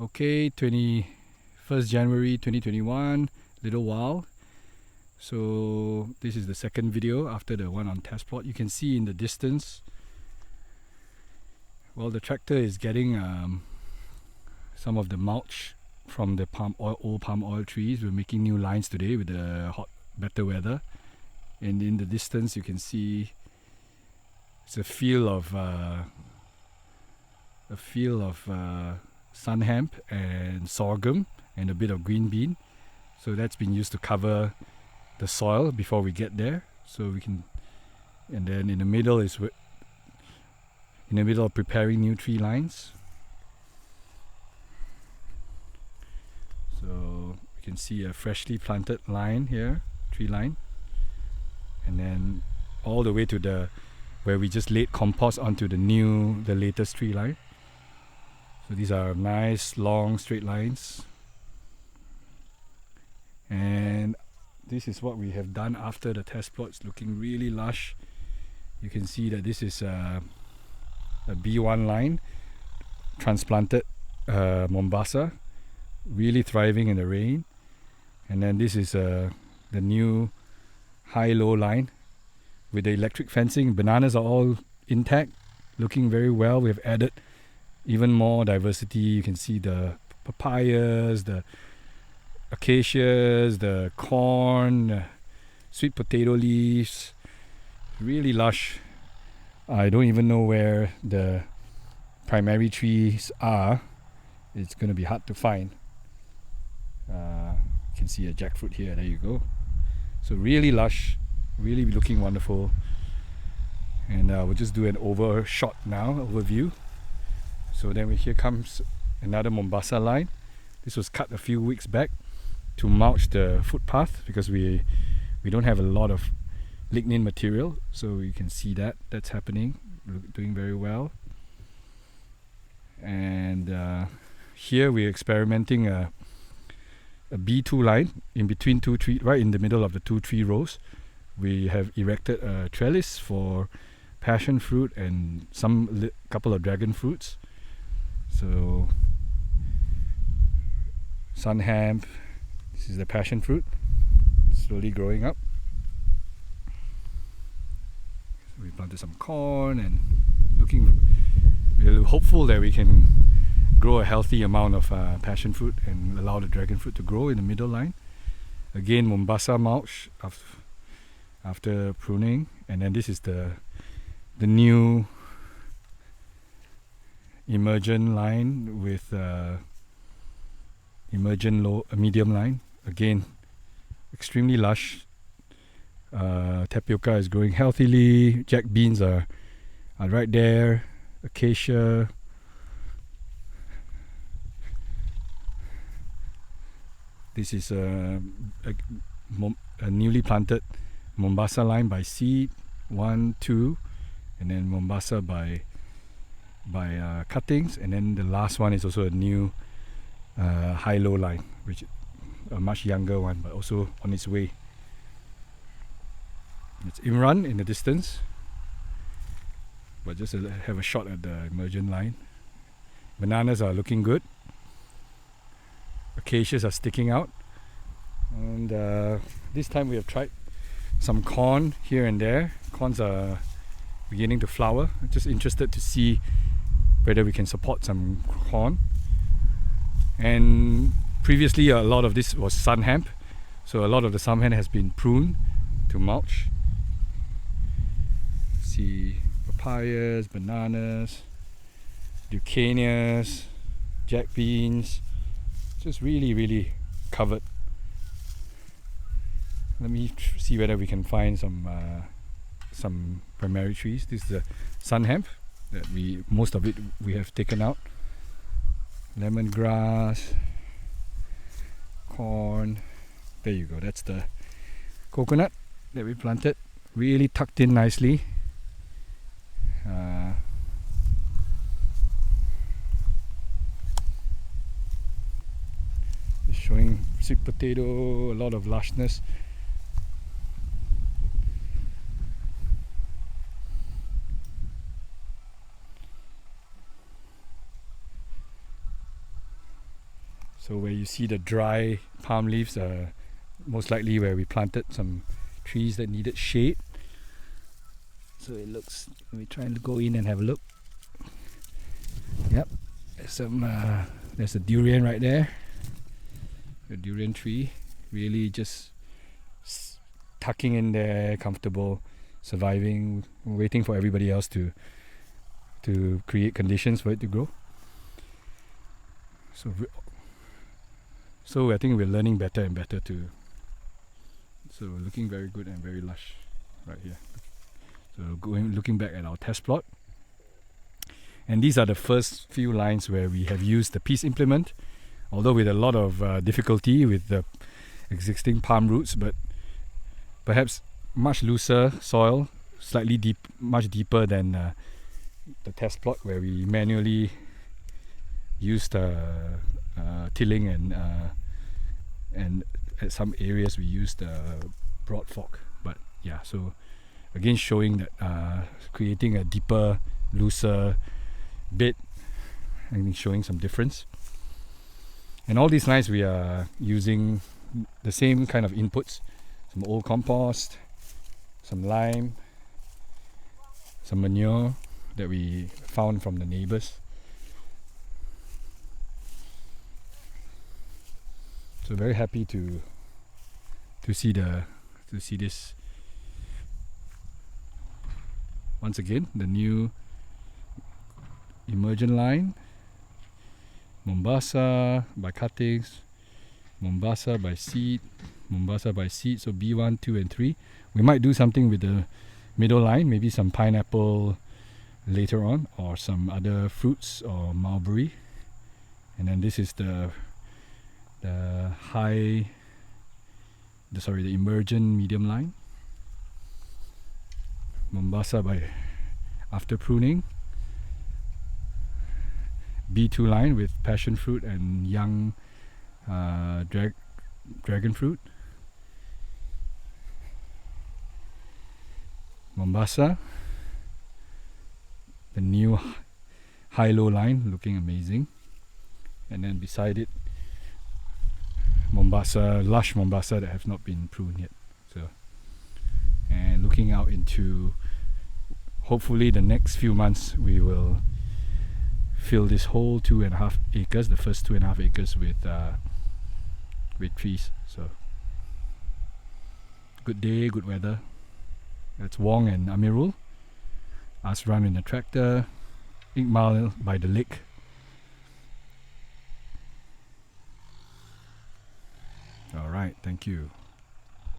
Okay, 21st January 2021, little while. So this is the second video after the one on test plot. You can see in the distance, well, the tractor is getting some of the mulch from the old palm oil trees. We're making new lines today with the better weather. And in the distance, you can see it's a field of sun hemp and sorghum and a bit of green bean. So that's been used to cover the soil before we get there. So we can, and then in the middle is in the middle of preparing new tree lines. So you can see a freshly planted line here, tree line, and then all the way to where we just laid compost onto the latest tree line. So these are nice long straight lines, and this is what we have done after the test plot. It's looking really lush. You can see that this is a B1 line, transplanted Mombasa, really thriving in the rain. And then this is the new high-low line with the electric fencing. Bananas are all intact, looking very well. We've added even more diversity. You can see the papayas, the acacias, the corn, sweet potato leaves, really lush. I don't even know where the primary trees are. It's going to be hard to find. You can see a jackfruit here. There you go. So really lush, really looking wonderful. And we'll just do an overview. So then here comes another Mombasa line. This was cut a few weeks back to mulch the footpath because we don't have a lot of lignin material. So you can see that's happening, doing very well. And here we're experimenting a B2 line in between two trees, right in the middle of the two tree rows. We have erected a trellis for passion fruit and couple of dragon fruits. So sun hemp, this is the passion fruit, slowly growing up. So we planted some corn and we're hopeful that we can grow a healthy amount of passion fruit and allow the dragon fruit to grow in the middle line. Again, Mombasa mulch after pruning. And then this is the new emergent line with medium line. Again, extremely lush. Tapioca is growing healthily. Jack beans are right there. Acacia. This is a newly planted Mombasa line by seed, 1, 2, and then Mombasa by cuttings, and then the last one is also a new high-low line, which is a much younger one, but also on its way. It's Imran in the distance, but just have a shot at the emergent line. Bananas are looking good. Acacias are sticking out, and this time we have tried some corn here and there. Corns are beginning to flower. I'm just interested to see whether we can support some corn. And previously a lot of this was sun hemp, so a lot of the sun hemp has been pruned to mulch. See papayas, bananas, Ducanias, jack beans, just really covered. Let me see whether we can find some primary trees. This is the sun hemp that most of it we have taken out. Lemongrass, corn. There you go. That's the coconut that we planted, really tucked in nicely. Showing sweet potato, a lot of lushness. So where you see the dry palm leaves are most likely where we planted some trees that needed shade. So it looks, we try and go in and have a look. Yep, there's a durian right there. A durian tree, really just tucking in there, comfortable, surviving, waiting for everybody else to create conditions for it to grow. So I think we're learning better and better too. So we're looking very good and very lush right here. So looking back at our test plot, and these are the first few lines where we have used the piece implement, although with a lot of difficulty with the existing palm roots, but perhaps much looser soil, slightly much deeper than the test plot where we manually used tilling, and at some areas we used broad fork. But yeah, so again showing that creating a deeper, looser bed, I think showing some difference. And all these lines we are using the same kind of inputs: some old compost, some lime, some manure that we found from the neighbors. So very happy to see this once again, the new emergent line, Mombasa by cuttings, Mombasa by seed, so B1, 2 and 3. We might do something with the middle line, maybe some pineapple later on, or some other fruits or mulberry. And then this is the emergent medium line, Mombasa by after pruning, B2 line with passion fruit and young dragon fruit, Mombasa, the new high-low line looking amazing, and then beside it lush Mombasa that have not been pruned yet. So, and looking out into hopefully the next few months, we will fill this whole 2.5 acres, the first 2.5 acres with trees. So good day, good weather. That's Wong and Amirul. Us run in the tractor, Iqmal by the lake. All right, thank you.